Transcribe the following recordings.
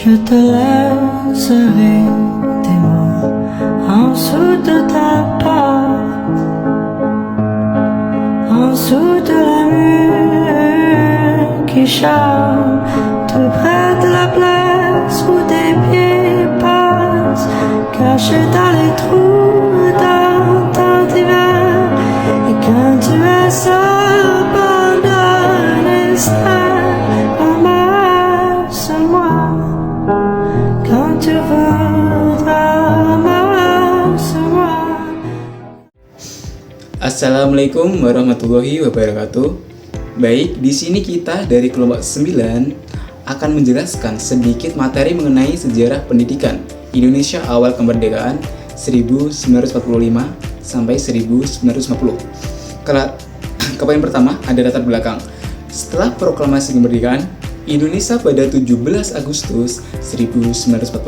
Je te laisserai des mots en dessous de ta porte, en dessous de la mur qui chante, tout près de la place où tes pieds passent, cachés dans les trous dans ton divan. Et quand tu es seul, abandonné, embrasse-moi. Quand tu voudras, embrasse-moi. Assalamualaikum warahmatullahi wabarakatuh. Baik, di sini kita dari kelompok 9 akan menjelaskan sedikit materi mengenai sejarah pendidikan Indonesia awal kemerdekaan 1945 sampai 1950. Ke poin pertama ada latar belakang. Setelah proklamasi kemerdekaan Indonesia pada 17 Agustus 1945,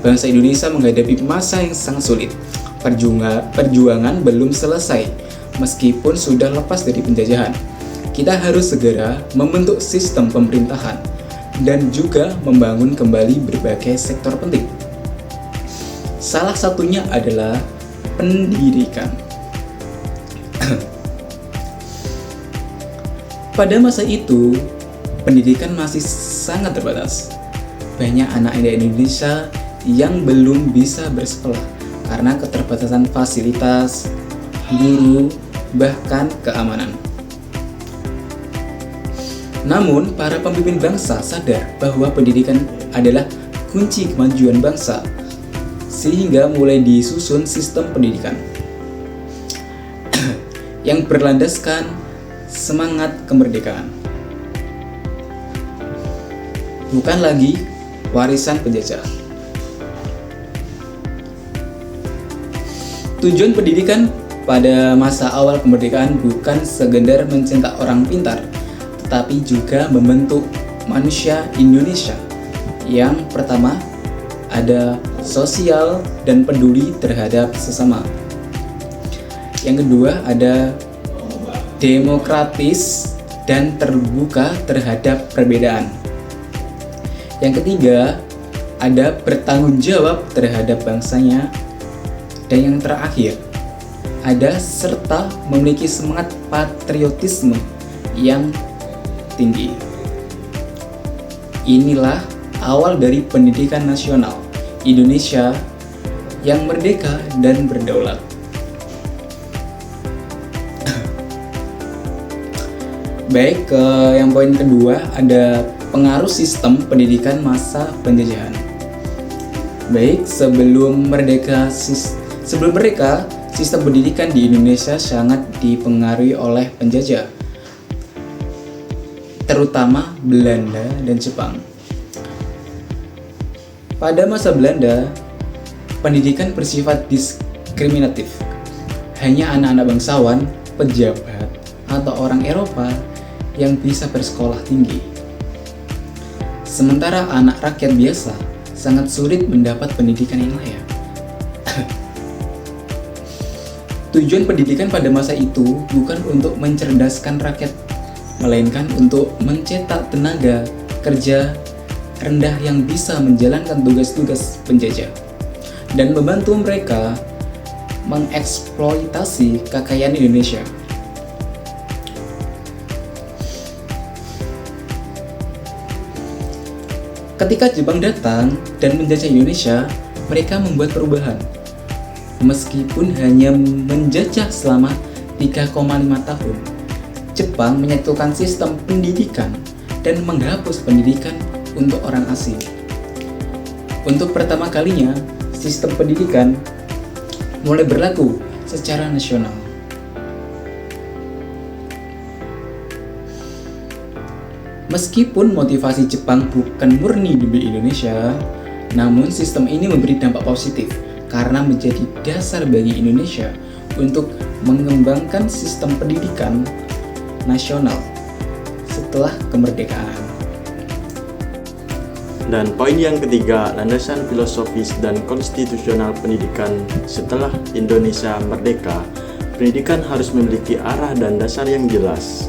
bangsa Indonesia menghadapi masa yang sangat sulit. Perjuangan belum selesai, meskipun sudah lepas dari penjajahan. Kita harus segera membentuk sistem pemerintahan dan juga membangun kembali berbagai sektor penting. Salah satunya adalah pendidikan. Pada masa itu, pendidikan masih sangat terbatas. Banyak anak Indonesia yang belum bisa bersekolah karena keterbatasan fasilitas, guru, bahkan keamanan. Namun, para pemimpin bangsa sadar bahwa pendidikan adalah kunci kemajuan bangsa, sehingga mulai disusun sistem pendidikan yang berlandaskan semangat kemerdekaan, bukan lagi warisan penjajah. Tujuan pendidikan pada masa awal kemerdekaan bukan sekedar mencetak orang pintar, tetapi juga membentuk manusia Indonesia. Yang pertama, ada sosial dan peduli terhadap sesama. Yang kedua, ada demokratis dan terbuka terhadap perbedaan. Yang ketiga, ada bertanggung jawab terhadap bangsanya. Dan yang terakhir, ada serta memiliki semangat patriotisme yang tinggi. Inilah awal dari pendidikan nasional Indonesia yang merdeka dan berdaulat. Baik, ke yang poin kedua ada pengaruh sistem pendidikan masa penjajahan. Baik, sebelum mereka, sistem pendidikan di Indonesia sangat dipengaruhi oleh penjajah, terutama Belanda dan Jepang. Pada masa Belanda, pendidikan bersifat diskriminatif. Hanya anak-anak bangsawan, pejabat, atau orang Eropa yang bisa bersekolah tinggi. Sementara anak rakyat biasa sangat sulit mendapat pendidikan yang layak. Tujuan pendidikan pada masa itu bukan untuk mencerdaskan rakyat, melainkan untuk mencetak tenaga kerja rendah yang bisa menjalankan tugas-tugas penjajah dan membantu mereka mengeksploitasi kekayaan Indonesia. Ketika Jepang datang dan menjajah Indonesia, mereka membuat perubahan. Meskipun hanya menjajah selama 3,5 tahun, Jepang menyatukan sistem pendidikan dan menghapus pendidikan untuk orang asing. Untuk pertama kalinya, sistem pendidikan mulai berlaku secara nasional. Meskipun motivasi Jepang bukan murni demi Indonesia, namun sistem ini memberi dampak positif karena menjadi dasar bagi Indonesia untuk mengembangkan sistem pendidikan nasional setelah kemerdekaan. Dan poin yang ketiga, landasan filosofis dan konstitusional pendidikan setelah Indonesia merdeka. Pendidikan harus memiliki arah dan dasar yang jelas.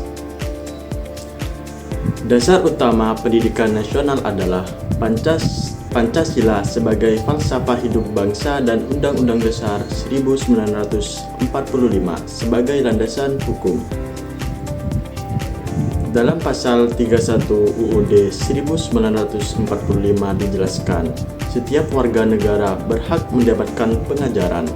Dasar utama pendidikan nasional adalah Pancasila sebagai falsafah hidup bangsa dan Undang-Undang Dasar 1945 sebagai landasan hukum. Dalam pasal 31 UUD 1945 dijelaskan, setiap warga negara berhak mendapatkan pengajaran.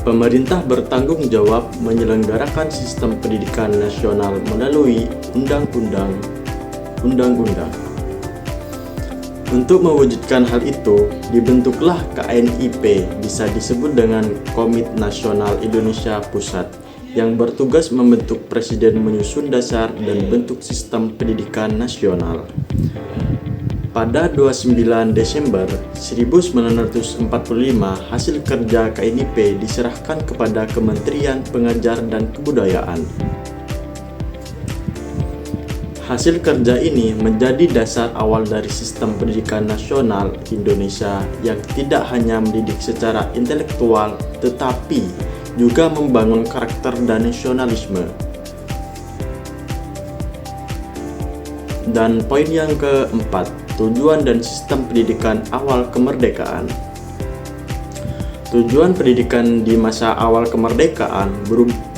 Pemerintah bertanggung jawab menyelenggarakan sistem pendidikan nasional melalui undang-undang. Untuk mewujudkan hal itu, dibentuklah KNIP, bisa disebut dengan Komite Nasional Indonesia Pusat, yang bertugas membentuk presiden menyusun dasar dan bentuk sistem pendidikan nasional. Pada 29 Desember 1945, hasil kerja KNIP diserahkan kepada Kementerian Pengajar dan Kebudayaan. Hasil kerja ini menjadi dasar awal dari sistem pendidikan nasional Indonesia yang tidak hanya mendidik secara intelektual, tetapi juga membangun karakter dan nasionalisme. Dan poin yang keempat, tujuan dan sistem pendidikan awal kemerdekaan. Tujuan pendidikan di masa awal kemerdekaan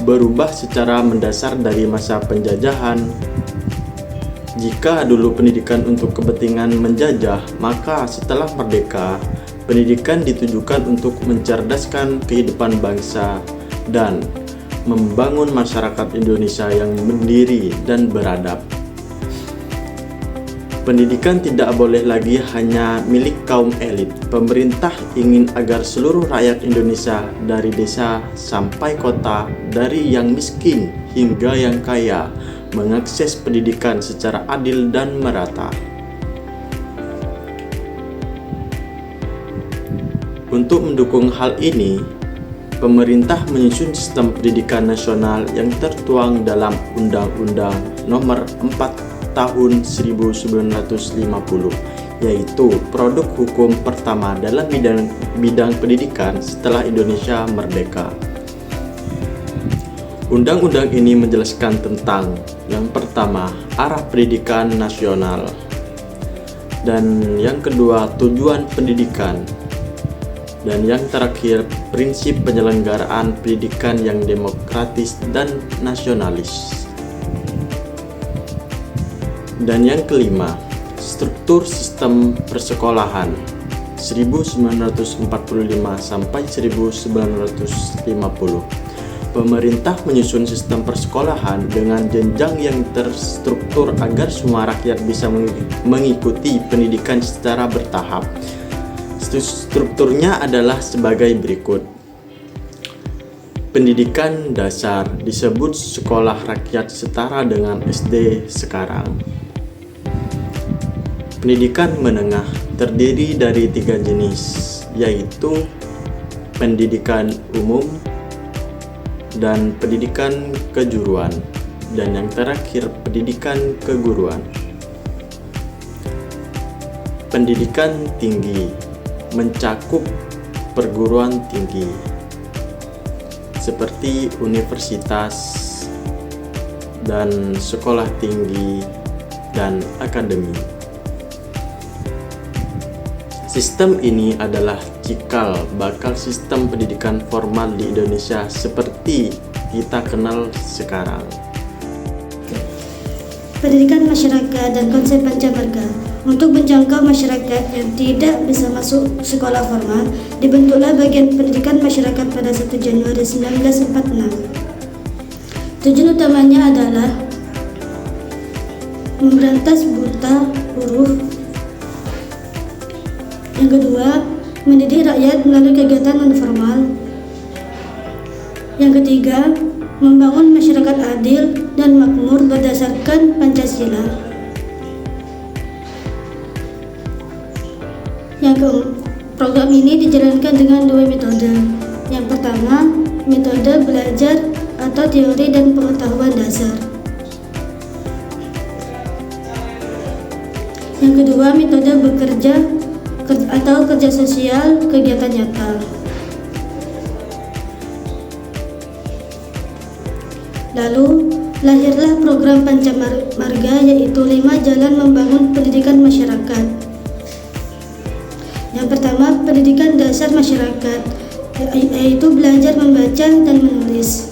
berubah secara mendasar dari masa penjajahan. Jika dulu pendidikan untuk kepentingan menjajah, maka setelah merdeka, pendidikan ditujukan untuk mencerdaskan kehidupan bangsa dan membangun masyarakat Indonesia yang mandiri dan beradab. Pendidikan tidak boleh lagi hanya milik kaum elit. Pemerintah ingin agar seluruh rakyat Indonesia dari desa sampai kota, dari yang miskin hingga yang kaya, mengakses pendidikan secara adil dan merata. Untuk mendukung hal ini, pemerintah menyusun sistem pendidikan nasional yang tertuang dalam Undang-Undang Nomor 4 Tahun 1950, yaitu produk hukum pertama dalam bidang pendidikan setelah Indonesia merdeka. Undang-undang ini menjelaskan tentang yang pertama, arah pendidikan nasional, dan yang kedua, tujuan pendidikan, dan yang terakhir, prinsip penyelenggaraan pendidikan yang demokratis dan nasionalis. Dan yang kelima, struktur sistem persekolahan 1945 sampai 1950. Pemerintah menyusun sistem persekolahan dengan jenjang yang terstruktur agar semua rakyat bisa mengikuti pendidikan secara bertahap. Strukturnya adalah sebagai berikut. Pendidikan dasar disebut sekolah rakyat setara dengan SD sekarang. Pendidikan menengah terdiri dari 3 jenis, yaitu pendidikan umum dan pendidikan kejuruan, dan yang terakhir pendidikan keguruan. Pendidikan tinggi mencakup perguruan tinggi seperti universitas dan sekolah tinggi dan akademi. Sistem ini adalah cikal bakal sistem pendidikan formal di Indonesia seperti kita kenal sekarang. pendidikan masyarakat dan konsep pancamarga. Untuk menjangkau masyarakat yang tidak bisa masuk sekolah formal, dibentuklah Bagian Pendidikan Masyarakat pada 1 Januari 1946. Tujuan utamanya adalah memberantas buta huruf. Yang kedua, mendidik rakyat melalui kegiatan non-formal. Yang ketiga, membangun masyarakat adil dan makmur berdasarkan Pancasila. Program ini dijalankan dengan 2 metode. Yang pertama, metode belajar atau teori dan pengetahuan dasar. Yang kedua, metode bekerja atau kerja sosial kegiatan nyata. Lalu, lahirlah program Pancamarga, yaitu 5 jalan membangun pendidikan masyarakat. Yang pertama, pendidikan dasar masyarakat, yaitu belajar membaca dan menulis.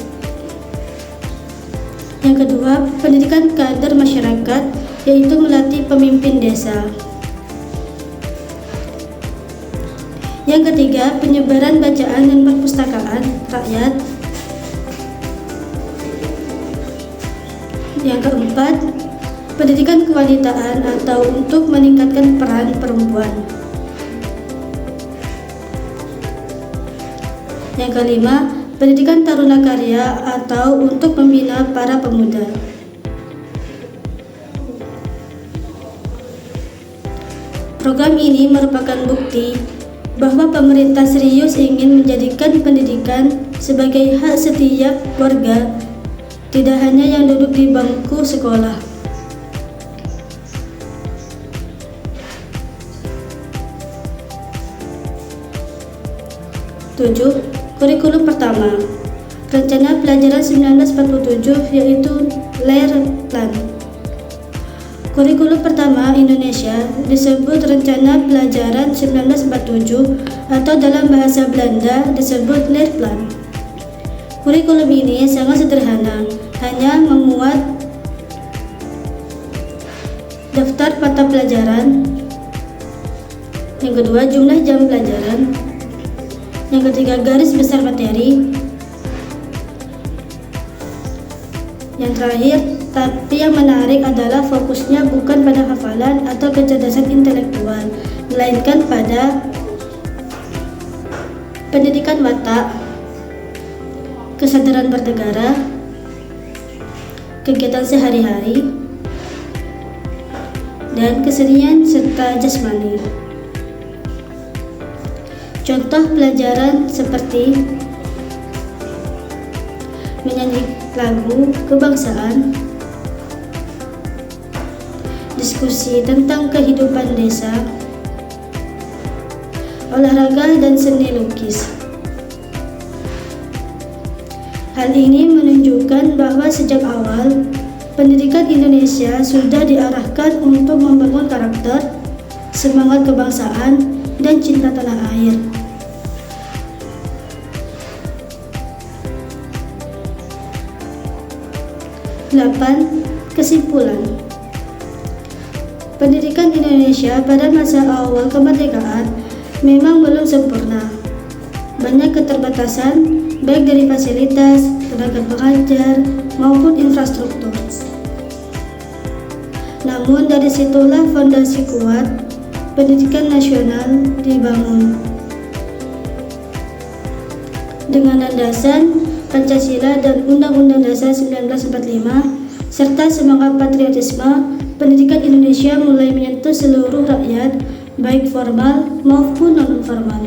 Yang kedua, pendidikan kader masyarakat, yaitu melatih pemimpin desa. Yang ketiga, penyebaran bacaan dan perpustakaan rakyat. Yang keempat, pendidikan kewanitaan atau untuk meningkatkan peran perempuan. Yang kelima, pendidikan taruna karya atau untuk membina para pemuda. Program ini merupakan bukti bahwa pemerintah serius ingin menjadikan pendidikan sebagai hak setiap warga, tidak hanya yang duduk di bangku sekolah. 7. Kurikulum pertama, Rencana Pelajaran 1947, yaitu Leerplan. Kurikulum pertama Indonesia disebut Rencana Pelajaran 1947 atau dalam bahasa Belanda disebut Leerplan. Kurikulum ini sangat sederhana, hanya memuat daftar mata pelajaran. Yang kedua, jumlah jam pelajaran. Yang ketiga, garis besar materi. Yang terakhir, tapi yang menarik adalah fokusnya bukan pada hafalan atau kecerdasan intelektual, melainkan pada pendidikan watak, kesadaran bernegara, kegiatan sehari-hari, dan kesenian serta jasmani. Contoh pelajaran seperti menyanyi lagu kebangsaan, diskusi tentang kehidupan desa, olahraga dan seni lukis. Hal ini menunjukkan bahwa sejak awal pendidikan Indonesia sudah diarahkan untuk membangun karakter, semangat kebangsaan, dan cinta tanah air. 8. Kesimpulan. Pendidikan Indonesia pada masa awal kemerdekaan memang belum sempurna. Banyak keterbatasan, baik dari fasilitas, tenaga pengajar, maupun infrastruktur. Namun dari situlah fondasi kuat pendidikan nasional dibangun. Dengan landasan Pancasila dan Undang-Undang Dasar 1945 serta semangat patriotisme, pendidikan Indonesia mulai menyentuh seluruh rakyat, baik formal maupun non-formal.